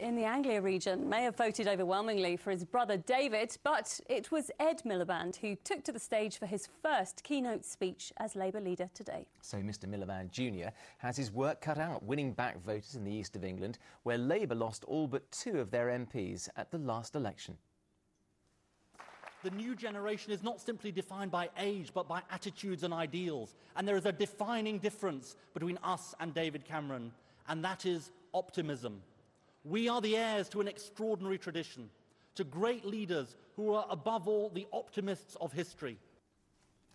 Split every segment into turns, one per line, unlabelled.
In the Anglia region, may have voted overwhelmingly for his brother David, but it was Ed Miliband who took to the stage for his first keynote speech as Labour leader today.
So Mr Miliband Jr. has his work cut out, winning back voters in the east of England, where Labour lost all but 2 of their MPs at the last election.
The new generation is not simply defined by age, but by attitudes and ideals. And there is a defining difference between us and David Cameron, and that is optimism. We are the heirs to an extraordinary tradition, to great leaders who are, above all, the optimists of history.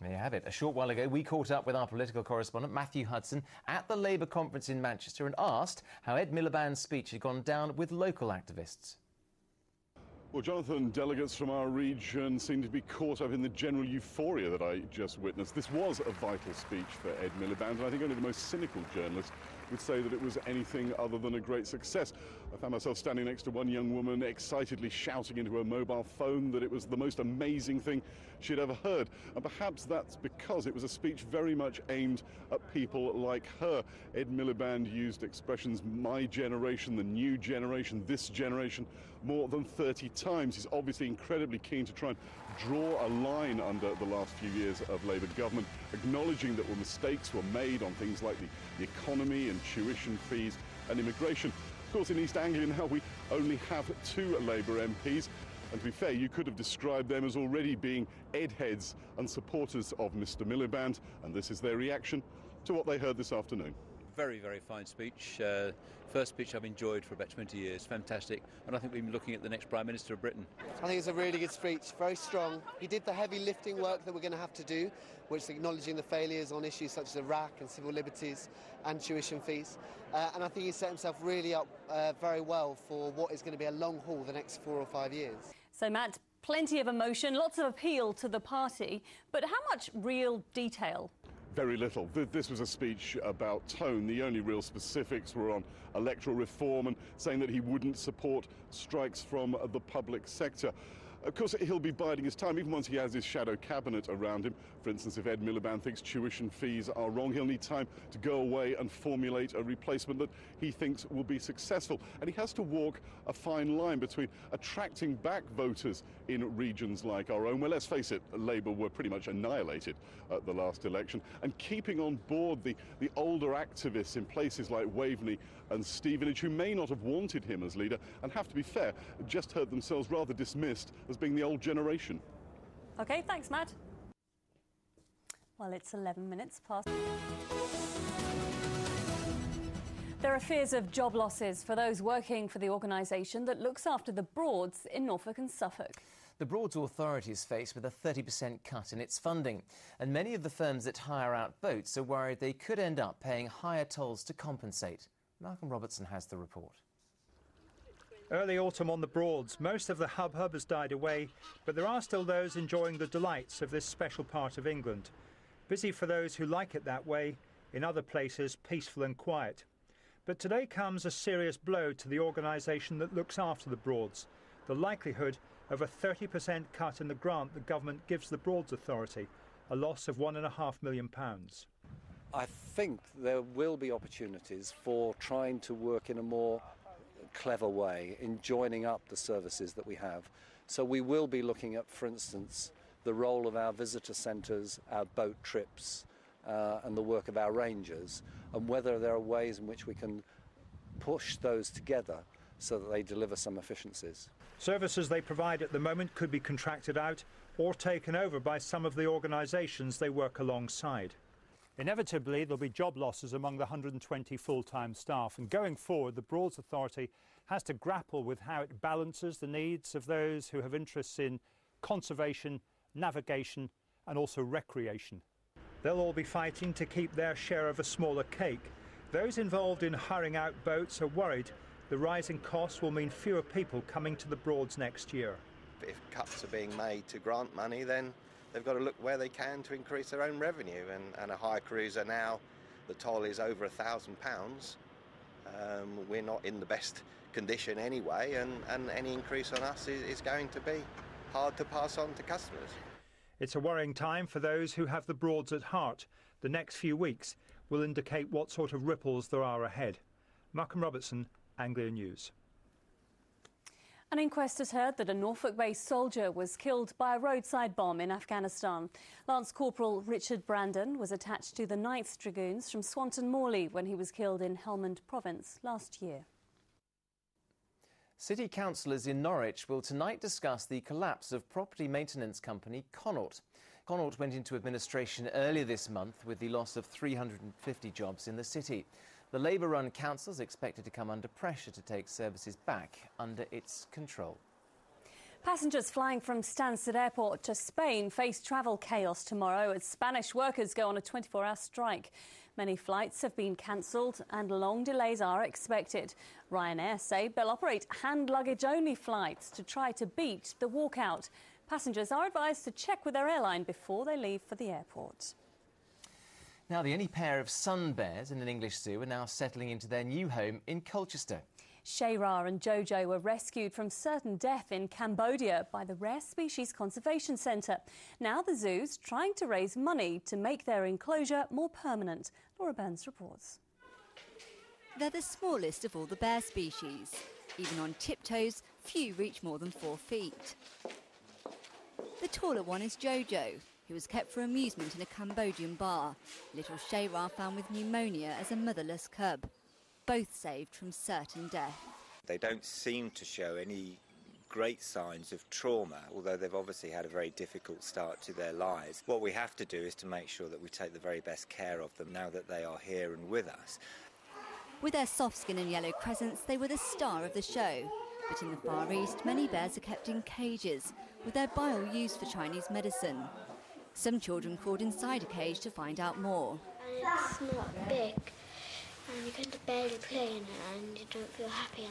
There you have it. A short while ago, we caught up with our political correspondent, Matthew Hudson, at the Labour conference in Manchester and asked how Ed Miliband's speech had gone down with local activists.
Well, Jonathan, delegates from our region seem to be caught up in the general euphoria that I just witnessed. This was a vital speech for Ed Miliband, and I think only the most cynical journalist would say that it was anything other than a great success. I found myself standing next to one young woman excitedly shouting into her mobile phone that it was the most amazing thing she'd ever heard. And perhaps that's because it was a speech very much aimed at people like her. Ed Miliband used expressions, my generation, the new generation, this generation, more than 30 times. He's obviously incredibly keen to try and draw a line under the last few years of Labour government, acknowledging that mistakes were made on things like the economy and tuition fees and immigration. Of course, in East Anglia now we only have 2 Labour MPs, and to be fair, you could have described them as already being Ed heads and supporters of Mr Miliband, and this is their reaction to what they heard this afternoon.
Very, very fine speech. First speech I've enjoyed for about 20 years. Fantastic. And I think we've been looking at the next Prime Minister of Britain.
I think it's a really good speech, very strong. He did the heavy lifting work that we're going to have to do, which is acknowledging the failures on issues such as Iraq and civil liberties and tuition fees. And I think he set himself really up very well for what is going to be a long haul the next 4 or 5 years.
So, Matt, plenty of emotion, lots of appeal to the party, but how much real detail?
Very little. This was a speech about tone. The only real specifics were on electoral reform and saying that he wouldn't support strikes from the public sector. Of course, he'll be biding his time, even once he has his shadow cabinet around him. For instance, if Ed Miliband thinks tuition fees are wrong, he'll need time to go away and formulate a replacement that he thinks will be successful. And he has to walk a fine line between attracting back voters in regions like our own, where, let's face it, Labour were pretty much annihilated at the last election, and keeping on board the older activists in places like Waveney and Stevenage, who may not have wanted him as leader, and have to be fair, just heard themselves rather dismissed as being the old generation.
OK, thanks, Matt. Well, it's 11 minutes past. There are fears of job losses for those working for the organisation that looks after the Broads in Norfolk and Suffolk.
The Broads Authority is faced with a 30% cut in its funding, and many of the firms that hire out boats are worried they could end up paying higher tolls to compensate. Malcolm Robertson has the report.
Early autumn on the Broads, most of the hub has died away, but there are still those enjoying the delights of this special part of England. Busy for those who like it that way, in other places peaceful and quiet. But today comes a serious blow to the organisation that looks after the Broads, the likelihood of a 30% cut in the grant the government gives the Broads Authority, a loss of £1.5 million.
I think there will be opportunities for trying to work in a more clever way in joining up the services that we have. So we will be looking at, for instance, the role of our visitor centres, our boat trips and the work of our rangers, and whether there are ways in which we can push those together so that they deliver some efficiencies.
Services they provide at the moment could be contracted out or taken over by some of the organisations they work alongside. Inevitably, there'll be job losses among the 120 full-time staff, and going forward, the Broads Authority has to grapple with how it balances the needs of those who have interests in conservation, navigation and also recreation. They'll all be fighting to keep their share of a smaller cake. Those involved in hiring out boats are worried the rising costs will mean fewer people coming to the Broads next year.
If cuts are being made to grant money, then they've got to look where they can to increase their own revenue. And a hire cruiser now, the toll is over £1,000. We're not in the best condition anyway, and any increase on us is going to be hard to pass on to customers.
It's a worrying time for those who have the Broads at heart. The next few weeks will indicate what sort of ripples there are ahead. Malcolm Robertson, Anglia News.
An inquest has heard that a Norfolk-based soldier was killed by a roadside bomb in Afghanistan. Lance Corporal Richard Brandon was attached to the 9th Dragoons from Swanton Morley when he was killed in Helmand Province last year.
City councillors in Norwich will tonight discuss the collapse of property maintenance company Connaught. Connaught went into administration earlier this month with the loss of 350 jobs in the city. The Labour-run council is expected to come under pressure to take services back under its control.
Passengers flying from Stansted Airport to Spain face travel chaos tomorrow as Spanish workers go on a 24-hour strike. Many flights have been cancelled and long delays are expected. Ryanair say they'll operate hand luggage-only flights to try to beat the walkout. Passengers are advised to check with their airline before they leave for the airport.
Now, the only pair of sun bears in an English zoo are now settling into their new home in Colchester.
Shayra and Jojo were rescued from certain death in Cambodia by the Rare Species Conservation Centre. Now the zoo's trying to raise money to make their enclosure more permanent. Laura Burns reports.
They're the smallest of all the bear species. Even on tiptoes, few reach more than 4 feet. The taller one is Jojo, who was kept for amusement in a Cambodian bar. Little Shayra found with pneumonia as a motherless cub. Both saved from certain death.
They don't seem to show any great signs of trauma, although they've obviously had a very difficult start to their lives. What we have to do is to make sure that we take the very best care of them now that they are here and with us.
With their soft skin and yellow crescents, they were the star of the show. But in the Far East, many bears are kept in cages, with their bile used for Chinese medicine. Some children crawled inside a cage to find out more.
It's not big, and you can barely play in it, and you don't feel happy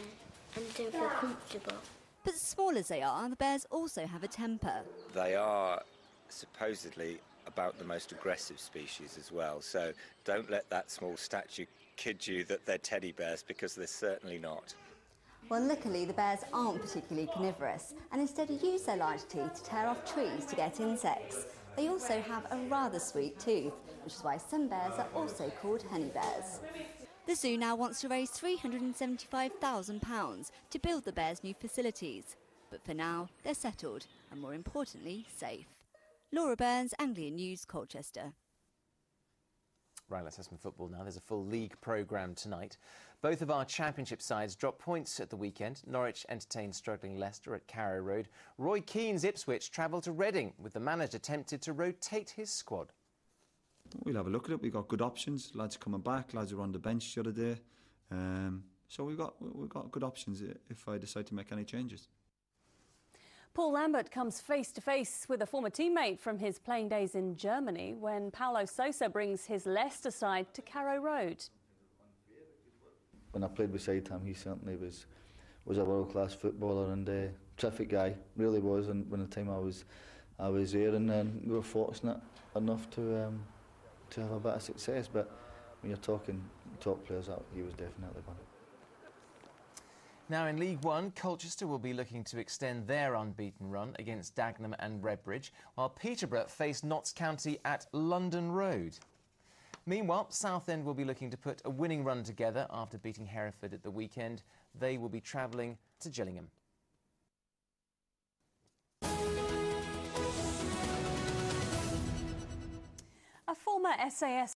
and you don't feel comfortable.
But small as they are, the bears also have a temper.
They are supposedly about the most aggressive species as well, so don't let that small statue kid you that they're teddy bears, because they're certainly not.
Well, luckily, the bears aren't particularly carnivorous and instead use their large teeth to tear off trees to get insects. They also have a rather sweet tooth, which is why some bears are also called honey bears. The zoo now wants to raise £375,000 to build the bears' new facilities. But for now, they're settled and, more importantly, safe. Laura Burns, Anglia News, Colchester.
Right, let's have some football now. There's a full league programme tonight. Both of our championship sides dropped points at the weekend. Norwich entertained struggling Leicester at Carrow Road. Roy Keane's Ipswich travelled to Reading, with the manager tempted to rotate his squad.
We'll have a look at it. We've got good options. Lads coming back. Lads are on the bench the other day. So we've got good options if I decide to make any changes.
Paul Lambert comes face-to-face with a former teammate from his playing days in Germany when Paulo Sousa brings his Leicester side to Carrow Road.
When I played beside him, he certainly was a world-class footballer and a terrific guy, really was. And when the time I was there, and we were fortunate enough to have a bit of success. But when you're talking top players, he was definitely one.
Now in League One, Colchester will be looking to extend their unbeaten run against Dagenham and Redbridge, while Peterborough face Notts County at London Road. Meanwhile, Southend will be looking to put a winning run together after beating Hereford at the weekend. They will be travelling to Gillingham.
A former SAS